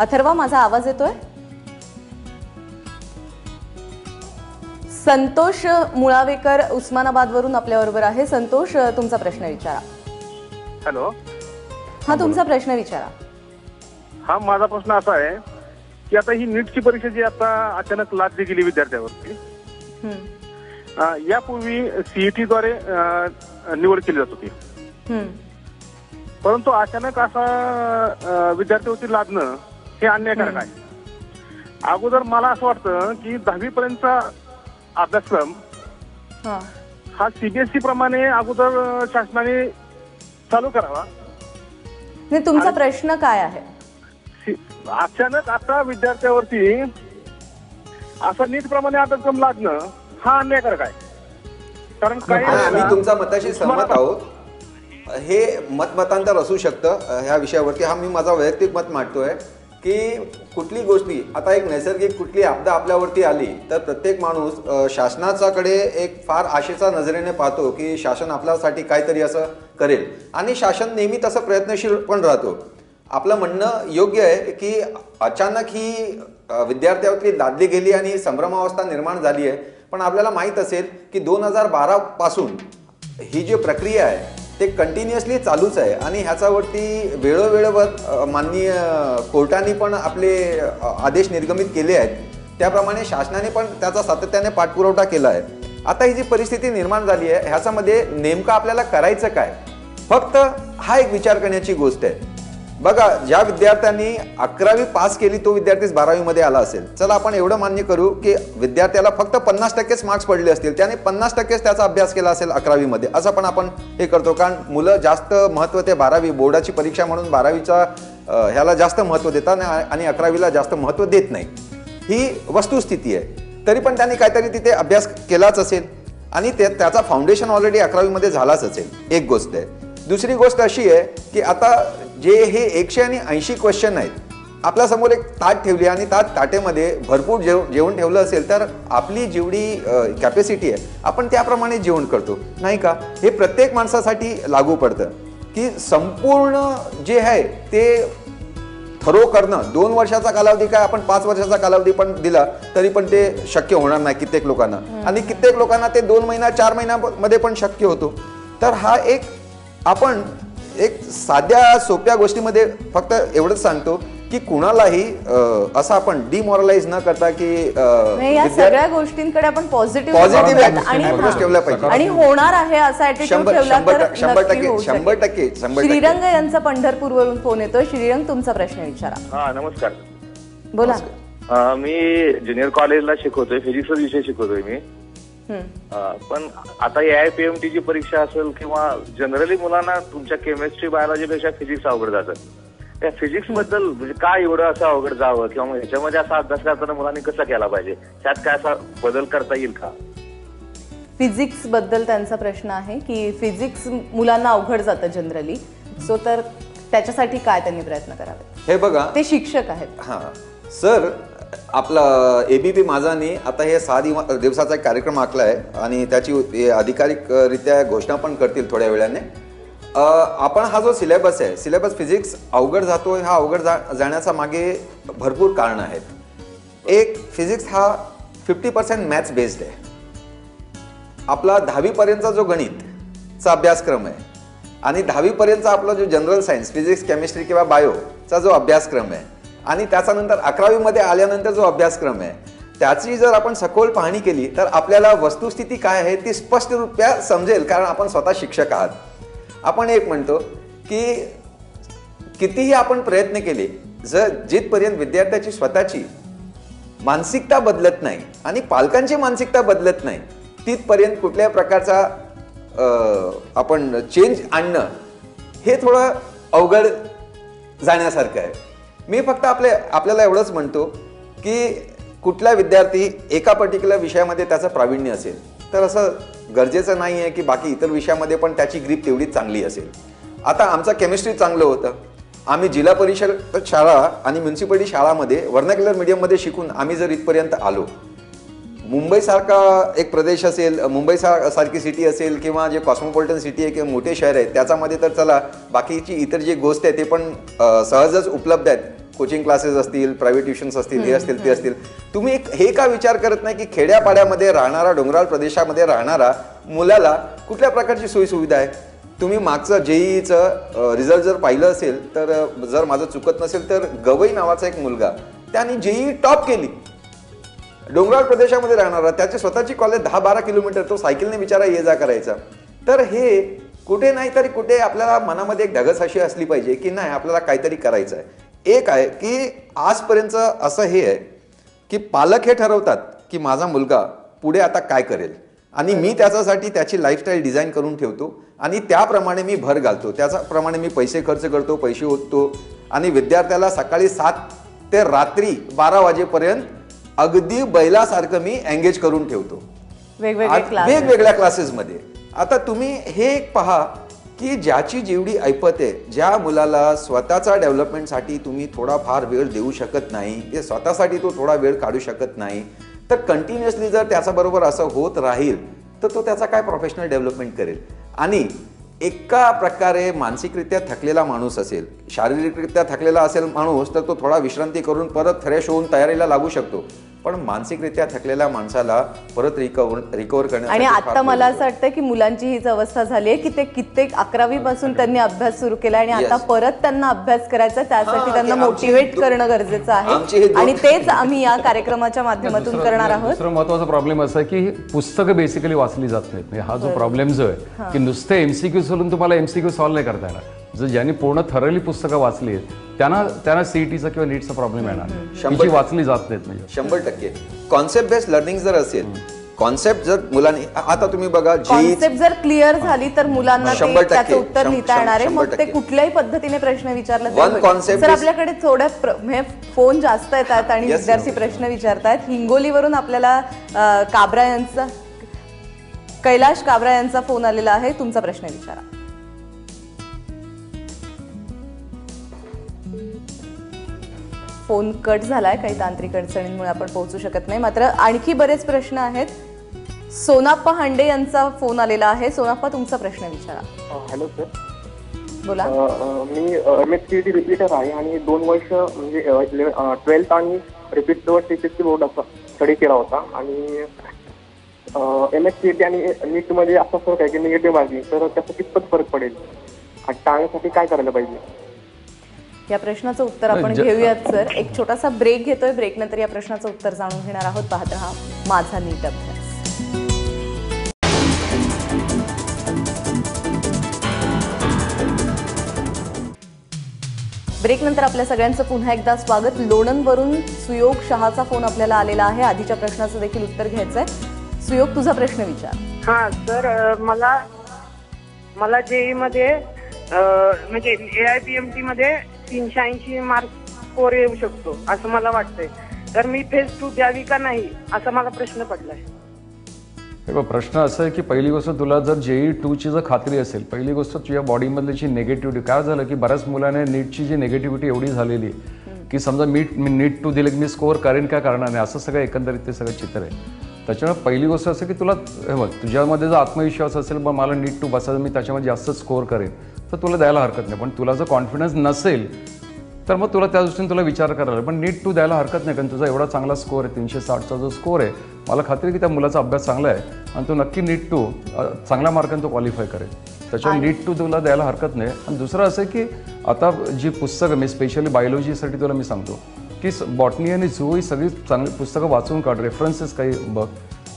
अथर्वा, माझा आवाज येतोय? संतोष मुळावेकर उस्मानाबादवरून आपल्याबरोबर आहे. संतोष, तुमचा प्रश्न विचारा. हॅलो. हा, तुमचा प्रश्न विचारा. हा, माझा प्रश्न असा आहे की आता ही नीटची परीक्षा जी आता अचानक लादली गेली विद्यार्थ्यावरती, यापूर्वी CET द्वारे निवड केली जात होती, परंतु अचानक असा विद्यार्थ्यावरती लादणं हे अन्यायकारक आहे. अगोदर मला असं वाटतं की 10वी पर्यंतचा अभ्यासक्रम हा CBSE प्रमाणे अगोदर शासनाने चालू करावा. नाही, तुमचा प्रश्न काय आहे? अचानक आता विद्यार्थ्यावरती असा नीट प्रमाणे अभ्यासक्रम लादणं हा अन्यायकारक आहे. कारण आम्ही तुमच्या मताशी सहमत आहोत. हे मतमतांतर असू शकतं ह्या विषयावरती. हा मी माझा वैयक्तिक मत मांडतोय की कुठली गोष्टी आता एक नैसर्गिक कुठली आपदा आपल्यावरती आली तर प्रत्येक माणूस शासनाच्याकडे एक फार आशेचा नजरेने पाहतो की शासन आपल्यासाठी काहीतरी असं करेल आणि शासन नेहमी तसं प्रयत्नशील पण राहतो. आपलं म्हणणं योग्य आहे की अचानक ही विद्यार्थ्यावरती लादली गेली आणि संभ्रमावस्था निर्माण झाली आहे. पण आपल्याला माहीत असेल की 2012 पासून ही जी प्रक्रिया आहे ते कंटिन्युअसली चालूच आहे आणि ह्याच्यावरती वेळोवेळेवर माननीय कोर्टाने पण आपले आदेश निर्गमित केले आहेत. त्याप्रमाणे शासनाने पण त्याचा सातत्याने पाठपुरावा केला आहे. आता ही जी परिस्थिती निर्माण झाली आहे ह्याच्यामध्ये नेमकं आपल्याला करायचं काय, फक्त हा एक विचार करण्याची गोष्ट आहे. बघा, ज्या विद्यार्थ्यांनी 11वी पास केली तो विद्यार्थीच 12वीमध्ये आला असेल. चला आपण एवढं मान्य करू की विद्यार्थ्याला फक्त 50%च मार्क्स पडले असतील, त्याने 50%च त्याचा अभ्यास केला असेल 11वीमध्ये, असं पण आपण हे करतो. कारण मुलं जास्त महत्त्व ते 12वी बोर्डाची परीक्षा म्हणून 12वीच्या ह्याला जास्त महत्त्व देतात आणि 11वीला जास्त महत्त्व देत नाही. ही वस्तुस्थिती आहे. तरी पण त्यांनी काहीतरी तिथे अभ्यास केलाच असेल. आणि त्याचा फाउंडेशन ऑलरेडी 11वी मध्ये झालाच असेल, एक गोष्ट आहे. दुसरी गोष्ट अशी आहे की आता जे हे 180 क्वेश्चन आहेत, आपल्या समोर एक ताट ठेवली आणि त्या ताटेमध्ये भरपूर जेवण ठेवलं असेल तर आपली जेवढी कॅपॅसिटी आहे आपण त्याप्रमाणे जेवण करतो, नाही का? हे प्रत्येक माणसासाठी लागू पडतं की संपूर्ण जे आहे ते थरो करणं. 2 वर्षाचा कालावधी काय, आपण 5 वर्षाचा कालावधी पण दिला तरी पण ते शक्य होणार नाही कित्येक लोकांना, आणि कित्येक लोकांना ते 2 महिना 4 महिन्यामध्ये पण शक्य होतो. तर हा आपण एक साध्या सोप्या गोष्टीमध्ये फक्त एवढंच सांगतो की कुणालाही असं आपण डिमॉरलाइज न करता की या सगळ्या गोष्टींकडे आपण पॉझिटिव्ह ठेवलं पाहिजे आणि होणार आहे असा ॲटिट्यूड ठेवला तर 100% श्रीरंग यांचा पंढरपूरवरून फोन येतोय. श्रीरंग, तुमचा प्रश्न विचारा. हा, नमस्कार. बोला. मी ज्युनियर कॉलेजला शिकवतोय, फिजिक्स विषय शिकवतोय मी. पण आता AIPMT ची परीक्षा असेल किंवा जनरली मुलांना तुमच्या केमिस्ट्री बायोलॉजी पेक्षा फिजिक्स अवघड जातं. त्या फिजिक्स बद्दल म्हणजे काय एवढं असं अवघड जावं, किंवा मग ह्याच्यामध्ये असा अभ्यास करताना मुलांनी कसा केला पाहिजे, त्यात काय असा बदल करता येईल का? फिजिक्स बद्दल त्यांचा प्रश्न आहे की फिजिक्स मुलांना अवघड जातं जनरली, सो तर त्याच्यासाठी काय त्यांनी प्रयत्न करावे? हे बघा, ते शिक्षक आहेत. हा सर, आपला ABP माझाने आता हे 6 दिवसाचा एक कार्यक्रम आखलाय आणि त्याची अधिकारिकरित्या घोषणा पण करतील थोड्या वेळाने. आपण हा जो सिलेबस आहे, सिलेबस फिजिक्स अवघड जातोय, हा अवघड जाण्याचा मागे भरपूर कारण आहेत. एक, फिजिक्स हा 50% मॅथ्स बेस्ड आहे. आपला 10वी पर्यंतचा जो गणितचा अभ्यासक्रम आहे आणि 10वी पर्यंतचा आपला जो जनरल सायन्स, फिजिक्स, केमिस्ट्री किंवा बायोचा जो अभ्यासक्रम आहे आणि त्याच्यानंतर 11वी मध्ये आल्यानंतर जो अभ्यासक्रम आहे, त्याची जर आपण सखोल पाहणी केली तर आपल्याला वस्तुस्थिती काय आहे ती स्पष्टरूत्या समजेल, कारण आपण स्वतः शिक्षक आहात. आपण एक म्हणतो की कितीही आपण प्रयत्न केले, जर जिथपर्यंत विद्यार्थ्याची स्वतःची मानसिकता बदलत नाही आणि पालकांची मानसिकता बदलत नाही, तिथपर्यंत कुठल्या प्रकारचा आपण चेंज आणणं हे थोडं अवघड जाण्यासारखं आहे. मी फक्त आपल्याला एवढंच म्हणतो की कुठला विद्यार्थी एका पर्टिक्युलर विषयामध्ये त्याचं प्रावीण्य असेल तर असं गरजेचं नाही आहे की बाकी इतर विषयामध्ये पण त्याची ग्रीप तेवढीच चांगली असेल. आता आमचं केमिस्ट्री चांगलं होतं, आम्ही जिल्हा परिषद शाळा आणि म्युन्सिपालिटी शाळामध्ये व्हर्नाक्युलर मीडियममध्ये शिकून आम्ही जर इथपर्यंत आलो, मुंबईसारखा एक प्रदेश असेल, मुंबई सारखी सिटी असेल किंवा जे कॉस्मोपॉलिटन सिटी आहे किंवा मोठे शहर आहे त्याच्यामध्ये तर चला बाकीची इतर जी गोष्ट आहे ते पण सहजच उपलब्ध आहेत. कोचिंग क्लासेस असतील, प्रायव्हेट ट्युशन्स असतील, हे असतील ते असतील. तुम्ही हे का विचार करत नाही की खेड्यापाड्यामध्ये राहणारा, डोंगराळ प्रदेशामध्ये राहणारा मुलाला कुठल्या प्रकारची सोयी सुविधा आहे? तुम्ही मागचं JEEचं रिझल्ट जर पाहिलं असेल तर, जर माझं चुकत नसेल तर गवई नावाचा एक मुलगा, त्याने JEE टॉप केली. डोंगराळ प्रदेशामध्ये राहणारा, त्याची स्वतःची कॉलेज 10-12 किलोमीटर, तो सायकलने बिचारा ये जा करायचा. तर हे कुठे नाही तरी कुठे आपल्याला मनामध्ये एक धगस अशी असली पाहिजे की नाही, आपल्याला काहीतरी करायचं आहे. एक आहे की आजपर्यंत असं हे आहे की पालक हे ठरवतात की माझा मुलगा पुढे आता काय करेल आणि मी त्याच्यासाठी त्याची लाईफस्टाईल डिझाईन करून ठेवतो आणि त्याप्रमाणे मी भर घालतो, त्याच्याप्रमाणे मी पैसे खर्च करतो, पैसे ओततो आणि विद्यार्थ्याला सकाळी 7 ते रात्री 12 वाजेपर्यंत अगदी बैलासारखं मी एंगेज करून ठेवतो वेगवेगळ्या क्लासेसमध्ये. आता तुम्ही हे एक पहा की ज्याची जेवढी ऐपत आहे, ज्या मुलाला स्वतःचा डेव्हलपमेंटसाठी तुम्ही थोडाफार वेळ देऊ शकत नाही, ते स्वतःसाठी तो थोडा वेळ काढू शकत नाही, तर कंटिन्युअसली जर त्याच्याबरोबर असं होत राहील तर तो त्याचा काय प्रोफेशनल डेव्हलपमेंट करेल? आणि एका प्रकारे मानसिकरित्या थकलेला माणूस असेल, शारीरिकरित्या थकलेला असेल माणूस, तर तो थोडा विश्रांती करून परत फ्रेश होऊन तयारीला लागू शकतो. पण मानसिकरित्या थकलेल्या माणसाला परत रिकवर करण्यासाठी, आणि आता मला असं वाटतं की मुलांची हीच अवस्था झाली आहे की ते कित्येक 11वी पासून त्यांनी अभ्यास सुरू केला आणि आता परत त्यांना अभ्यास करायचा, त्यासाठी त्यांना मोटिवेट करणं गरजेचं आहे आणि तेच आम्ही या कार्यक्रमाच्या माध्यमातून करणार आहोत. दुसरा महत्त्वाचा प्रॉब्लेम असा आहे की पुस्तकं बेसिकली वाचली जात नाहीत. म्हणजे हा जो प्रॉब्लेम जो आहे की नुसते MCQ सोडून तुम्हाला MCQ सॉल्व्ह नाही करता येणार. जर ज्यांनी पूर्ण थरली पुस्तकं वाचली आहेत त्यांना CETचा किंवा नीटचा प्रॉब्लेम येणार, जी वाचली जात नाहीत. म्हणजे 100% कॉन्सेप्ट बेस्ड लर्निंग जर असेल, कॉन्सेप्ट जर मुलांनी, आता तुम्ही बघा कॉन्सेप्ट जर क्लिअर झाली तर मुलांना त्याचं उत्तर लिहिता येणार आहे. मग ते कुठल्याही पद्धतीने प्रश्न विचारला सर, आपल्याकडे थोड्या फोन जास्त येतात आणि विद्यार्थी प्रश्न विचारतायत. हिंगोलीवरून आपल्याला कैलाश काबरा यांचा फोन आलेला आहे, तुमचा प्रश्न विचारा. फोन कट झालाय, काही तांत्रिक अडचणींमुळे आपण पोहोचू शकत नाही. मात्र आणखी बरेच प्रश्न आहेत. सोनाप्पा हांडे यांचा फोन आलेला आहे. सोनाप्पा, तुमचा प्रश्न विचारा. हॅलो सर, बोला. मी MSCET रिपीटर आहे आणि 2 वर्ष म्हणजे 12th आणि रिपीट टीचरची बोर्ड असा स्टडी केला होता आणि MSCET आणि नीट मध्ये असा फरक आहे की निगेटिव्ह मार्किंग, तर त्याचा कितपत फरक पडेल आणि टाळण्यासाठी काय करायला पाहिजे? या प्रश्नाचं उत्तर आपण घेऊयात सर. एक छोटासा ब्रेक घेतोय. ब्रेक नंतर या प्रश्नाचं उत्तर जाणून घेणार आहोत. पाहत रहा माझा नीट अभ्यास. ब्रेक नंतर आपल्या सगळ्यांचं पुन्हा एकदा स्वागत. लोणंदवरून सुयोग शहाचा फोन आपल्याला आलेला आहे. आधीच्या प्रश्नाचं देखील उत्तर घ्यायचंय. सुयोग, तुझा प्रश्न विचार. हा सर, मला जेई मध्ये म्हणजे AIPMT मध्ये 380 मार्क स्कोर येऊ शकतो असं मला वाटतंय, तर मी फेज 2 द्यावी का नाही असा मला प्रश्न पडलाय. प्रश्न असा आहे की पहिली गोष्ट, तुला जर JEE 2 ची जर खात्री असेल, पहिली गोष्ट तुझ्या बॉडीमधली जी निगेटिव्हिटी, काय झालं की बऱ्याच मुलाने नीटची जी निगेटिव्हिटी एवढी झालेली की समजा मी नीट 2 दिलं की मी स्कोअर करेन का करणार नाही, असं सगळं एकंदरीत ते सगळं चित्र आहे. त्याच्यामुळे पहिली गोष्ट असं की तुला तुझ्यामध्ये जर आत्मविश्वास असेल, पण मला नीट 2 बसायचं, मी त्याच्यामध्ये जास्त स्कोअर करेन, तर तुला द्यायला हरकत नाही. पण तुला जर कॉन्फिडन्स नसेल तर मग तुला त्या दृष्टीने तुला विचार करायला, पण नीट 2 द्यायला हरकत नाही, कारण तुझा एवढा चांगला स्कोअर आहे, 360चा जो स्कोअर आहे, मला खात्री आहे की त्या मुलाचा अभ्यास चांगला आहे आणि तो नक्की नीट 2 चांगल्या मार्काने तो क्वालिफाय करेल. त्याच्यामुळे नीट 2 तुला द्यायला हरकत नाही. आणि दुसरं असं की आता जी पुस्तकं, मी स्पेशली बायोलॉजीसाठी तुला मी सांगतो की बॉटनी आणि झू ही सगळी चांगली पुस्तकं वाचून काढ, रेफरन्सेस काही बघ,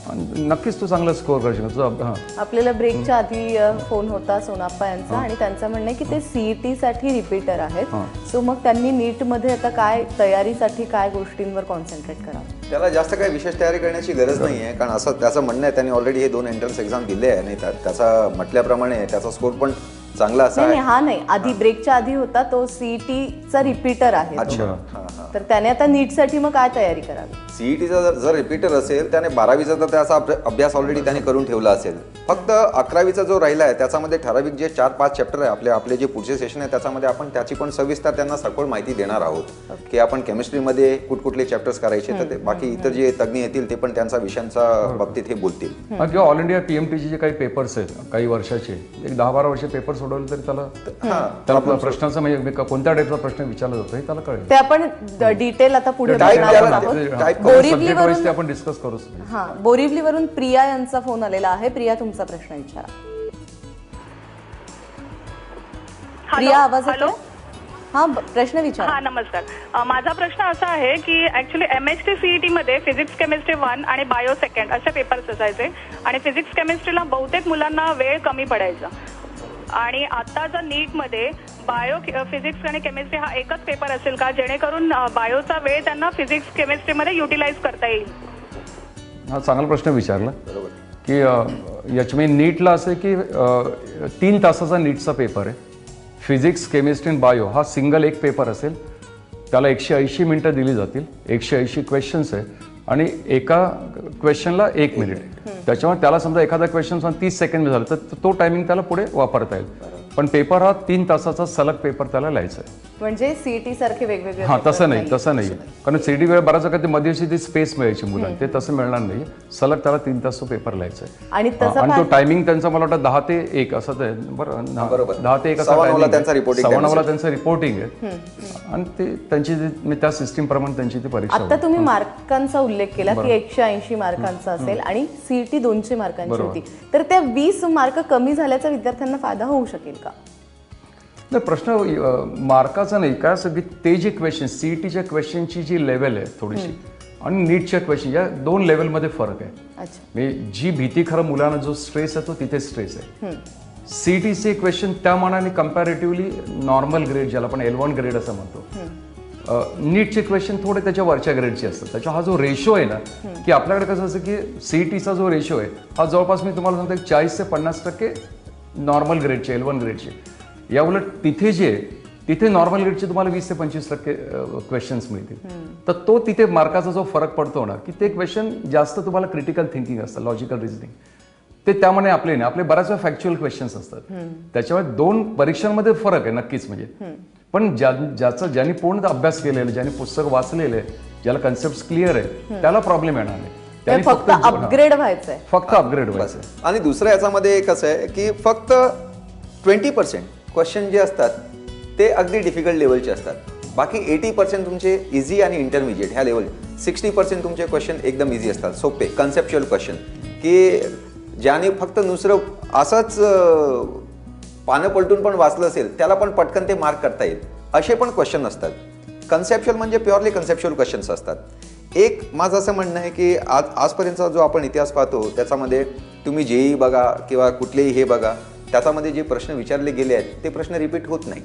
आणि नक्कीच तू चांगला स्कोअर करशील तुझा. आपल्याला ब्रेकच्या आधी फोन होता सोनाप्पा यांचा आणि त्यांचं म्हणणं आहे की ते CET साठी रिपीटर आहेत. सो मग त्यांनी नीट मध्ये आता काय तयारीसाठी काय गोष्टींवर कॉन्सन्ट्रेट करावं? त्याला जास्त काही विशेष तयारी करण्याची गरज नाही आहे, कारण असं त्याचं म्हणणं आहे, त्यांनी ऑलरेडी हे 2 एंट्रन्स एक्झाम दिले आहे आणि त्याचा म्हटल्याप्रमाणे त्याचा स्कोर पण चांगला असा आहे. हा नाही, आधी ब्रेकच्या आधी होता तो CETचा रिपीटर आहे. तर त्याने आता नीट साठी मग काय तयारी करावी? CETचा जर रिपीटर असेल, त्याने 12वीचा तर त्याचा अभ्यास ऑलरेडी त्याने करून ठेवला असेल. फक्त 11वीचा जो राहिला आहे त्याच्यामध्ये ठराविक जे 4-5 चॅप्टर आहे, आपले जे पुढचे सेशन आहे त्याच्यामध्ये आपण त्याची पण सविस्तर त्यांना सखोल माहिती देणार आहोत की आपण केमिस्ट्रीमध्ये कुठकुठले चॅप्टर्स करायचे, तर बाकी इतर जे तज्ञ येतील ते पण त्यांचा विषयांच्या बाबतीत हे बोलतील. किंवा ऑल इंडिया PMTचे जे काही पेपर्स आहेत काही वर्षाचे, एक 10-12 वर्ष पेपर सोडवले तरी त्याला प्रश्नाचा म्हणजे कोणत्या टाईपचा प्रश्न विचारला जातो हे त्याला कळेल. ते आपण डिटेल आता पुढे आपण डिस्कस करू. बोरिवलीवरून प्रिया यांचा फोन आलेला आहे. प्रिया, तुमचा प्रश्न विचारा. प्रिया, आवाज येतो? हा, प्रश्न विचारा. हा, नमस्कार. माझा प्रश्न असा आहे की ऍक्च्युली MST CET मध्ये फिजिक्स केमिस्ट्री 1 आणि बायो 2 असे पेपर्स असायचे आणि फिजिक्स केमिस्ट्रीला बहुतेक मुलांना वेळ कमी पडायचा, आणि आता जर नीट मध्ये बायो फिजिक्स आणि केमिस्ट्री हा एकच पेपर असेल का, जेणेकरून बायोचा वेळ त्यांना फिजिक्स केमिस्ट्रीमध्ये युटिलाइज करता येईल? हा चांगला प्रश्न विचारला की याच्यामध्ये नीटला असं की 3 तासाचा नीटचा पेपर आहे. फिजिक्स, केमिस्ट्री आणि बायो हा सिंगल एक पेपर असेल. त्याला 180 मिनिटं दिली जातील, 180 क्वेश्चन्स आहे आणि एका क्वेश्चनला 1 मिनिट. त्याच्यामुळे त्याला समजा एखादा क्वेश्चन 30 सेकंड झालं तर तो टायमिंग त्याला पुढे वापरता येईल. पण पेपर हा 3 तासाचा सलग पेपर त्याला लिहायचा आहे. म्हणजे CET सारखे वेगवेगळे? हा, तसं नाही. कारण CET वेळ बराच वेळा मध्यवर्षी ती स्पेस मिळायची मुलांना, ते तसं मिळणार नाही. सलग त्याला 3 तास तो पेपर लिहायचा आहे. आणि तो टायमिंग त्यांचा मला वाटतं 10 ते 1 असं आहे. बरं, 10 ते 1 त्यांचा रिपोर्टिंग आहे आणि ते त्यांची त्या सिस्टीम प्रमाणे त्यांची ती परीक्षा. आता तुम्ही मार्कांचा उल्लेख केला की 180 मार्कांचा असेल आणि CET 200 मार्कांची होती, तर त्या 20 मार्क कमी झाल्याचा विद्यार्थ्यांना फायदा होऊ शकेल का? नाही, प्रश्न मार्काचा नाही. काय असं की ते जे क्वेश्चन CETच्या क्वेश्चनची जी लेवल आहे थोडीशी आणि नीटच्या क्वेश्चन, या 2 लेवलमध्ये फरक आहे. म्हणजे जी भीती खरं मुलांना जो स्ट्रेस आहे तो तिथे स्ट्रेस आहे. CETचे क्वेश्चन त्या मानाने कम्पॅरेटिव्हली नॉर्मल ग्रेड, ज्याला आपण L1 ग्रेड असं म्हणतो. नीटचे क्वेश्चन थोडे त्याच्या वरच्या ग्रेडचे असतात. त्याच्या हा जो रेशो आहे ना, की आपल्याकडे कसं असं की CETचा जो रेशो आहे हा जवळपास मी तुम्हाला सांगतो 40 ते 50% नॉर्मल ग्रेडचे, L1 ग्रेडचे. या उलट तिथे नॉर्मल ग्रेडचे तुम्हाला 20 ते 25% क्वेश्चन्स मिळतील. तर तो तिथे मार्काचा जो फरक पडतो ना, की ते क्वेश्चन जास्त तुम्हाला क्रिटिकल थिंकिंग असतं, लॉजिकल रिझनिंग, ते त्यामुळे आपले नाही, आपले बऱ्याच वेळा फॅक्च्युअल क्वेश्चन्स असतात. त्याच्यामुळे 2 परीक्षांमध्ये फरक आहे नक्कीच. म्हणजे पण ज्यांनी पूर्ण अभ्यास केलेला, ज्यांनी पुस्तक वाचलेले, ज्याला कन्सेप्ट क्लिअर आहे, त्याला प्रॉब्लेम येणार नाही. त्यांनी फक्त अपग्रेड व्हायचंय, फक्त अपग्रेड व्हायचं. आणि दुसरं याच्यामध्ये कसं आहे की फक्त 20% क्वेश्चन जे असतात ते अगदी डिफिकल्ट लेवलचे असतात. बाकी 80% तुमचे इझी आणि इंटरमिजिएट ह्या लेवल. 60% तुमचे क्वेश्चन एकदम इझी असतात, सोपे कन्सेप्च्युअल क्वेश्चन, की ज्याने फक्त नुसरं असंच पानं पलटून पण वाचलं असेल त्याला पण पटकन ते मार्क करता येईल असे पण क्वेश्चन असतात. कन्सेप्च्युअल म्हणजे प्युअरली कन्सेप्च्युअल क्वेश्चन्स असतात. एक माझं असं म्हणणं आहे की आजपर्यंतचा जो आपण इतिहास पाहतो त्याच्यामध्ये तुम्ही जेई बघा किंवा कुठलेही हे बघा, त्याच्यामध्ये जे प्रश्न विचारले गेले आहेत ते प्रश्न रिपीट होत नाही.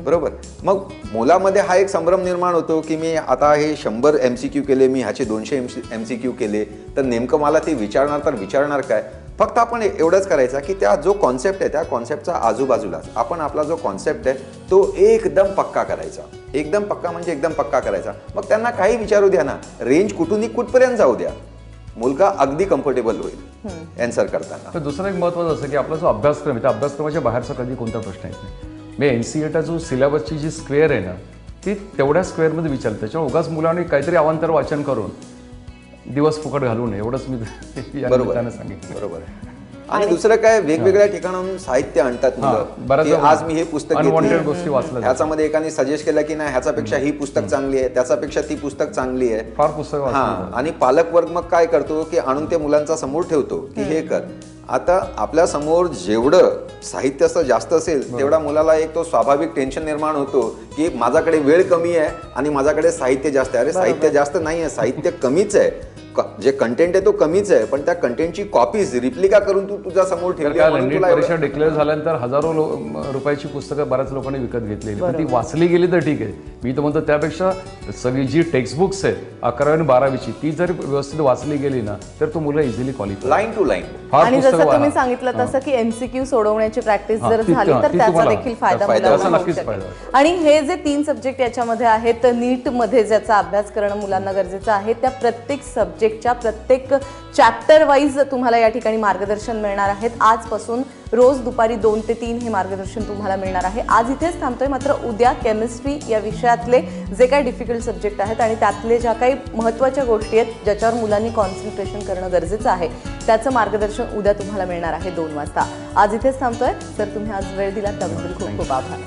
बरोबर. मग मुलामध्ये हा एक संभ्रम निर्माण होतो की मी आता हे 100 MCQ केले, मी ह्याचे 200 MCQ केले, तर नेमकं मला ते विचारणार काय. फक्त आपण एवढंच करायचं की त्या जो कॉन्सेप्ट आहे त्या कॉन्सेप्टचा आजूबाजूलाच आपण आपला जो कॉन्सेप्ट आहे तो एकदम पक्का करायचा. एकदम पक्का म्हणजे एकदम पक्का करायचा. मग त्यांना काही विचारू द्या ना, रेंज कुठूनही कुठपर्यंत जाऊ द्या, मुलगा अगदी कम्फर्टेबल होईल आन्सर करताना. तर दुसरं एक महत्त्वाचं असं की आपला जो अभ्यासक्रम आहे त्या अभ्यासक्रमाच्या बाहेरचा कधी कोणता प्रश्न येत नाही. मी NCERTचा जो सिलेबसची जी स्क्वेअर आहे ना ती तेवढ्या स्क्वेअरमध्ये विचारते. त्याच्यामुळे उगाच मुलांनी काहीतरी अवांतर वाचन करून दिवस फुकट घालू नये एवढंच मी त्याने सांगितलं. बरोबर आहे. आणि दुसरं काय, वेगवेगळ्या ठिकाणाहून साहित्य आणतात मुलं की आज मी हे पुस्तक अनवॉन्टेड गोष्टी वाचल्या, ह्याच्यामध्ये एकाने सजेस्ट केलं की नाही ह्याच्यापेक्षा ही पुस्तक चांगली आहे, त्याच्यापेक्षा ती पुस्तक चांगली आहे, फार पुस्तक. आणि पालक वर्ग मग काय करतो की आणून ते मुलांचा समोर ठेवतो की हे कर. आता आपल्या समोर जेवढं साहित्य जास्त असेल तेवढा मुलाला एक तो स्वाभाविक टेन्शन निर्माण होतो की माझ्याकडे वेळ कमी आहे आणि माझ्याकडे साहित्य जास्त आहे. अरे साहित्य जास्त नाही आहे, साहित्य कमीच आहे, जे कंटेंट आहे तो कमीच आहे, पण त्या कंटेंटची कॉपीज रिप्लिका करून तू तुझ्या समोर ठेवली. परीक्षा डिक्लेअर झाल्यानंतर हजारो रुपयाची पुस्तकं बऱ्याच लोकांनी विकत घेतलेली, पण ती वाचली गेली तर ठीक आहे. मी तर म्हणतो त्यापेक्षा सगळी जी टेक्स्टबुक्स आहेत 11वी आणि 12वीची ती जर व्यवस्थित वाचली गेली ना तर तो मुलं easily qualify, line to line. आणि जसं तुम्ही सांगितलं तसं की MCQ सोडवण्याची प्रॅक्टिस जर झाली तर त्याचा देखील फायदा मुलांना होऊ शकेल. आणि हे जे 3 सब्जेक्ट याच्यामध्ये आहेत, नीट मध्ये ज्याचा अभ्यास करणं मुलांना गरजेचं आहे, त्या प्रत्येक सब्जेक्टच्या प्रत्येक चॅप्टर वाईज तुम्हाला या ठिकाणी मार्गदर्शन मिळणार आहेत. आजपासून रोज दुपारी 2 ते 3 हे मार्गदर्शन तुम्हाला मिळणार आहे. आज इथेच थांबतोय, मात्र उद्या केमिस्ट्री या विषयातले जे काही डिफिकल्ट सब्जेक्ट आहेत आणि त्यातले ज्या काही महत्त्वाच्या गोष्टी आहेत ज्याच्यावर मुलांनी कॉन्सन्ट्रेशन करणं गरजेचं आहे त्याचं मार्गदर्शन उद्या तुम्हाला मिळणार आहे 2 वाजता. आज इथेच थांबतोय. तर तुम्ही आज वेळ दिलात त्याबद्दल खूप खूप आभार.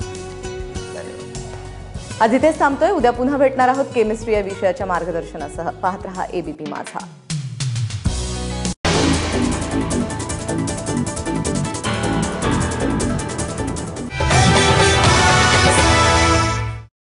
आज इथेच थांबतोय. उद्या पुन्हा भेटणार आहोत केमिस्ट्री या विषयाच्या मार्गदर्शनासह. पाहत रहा ABP माझा.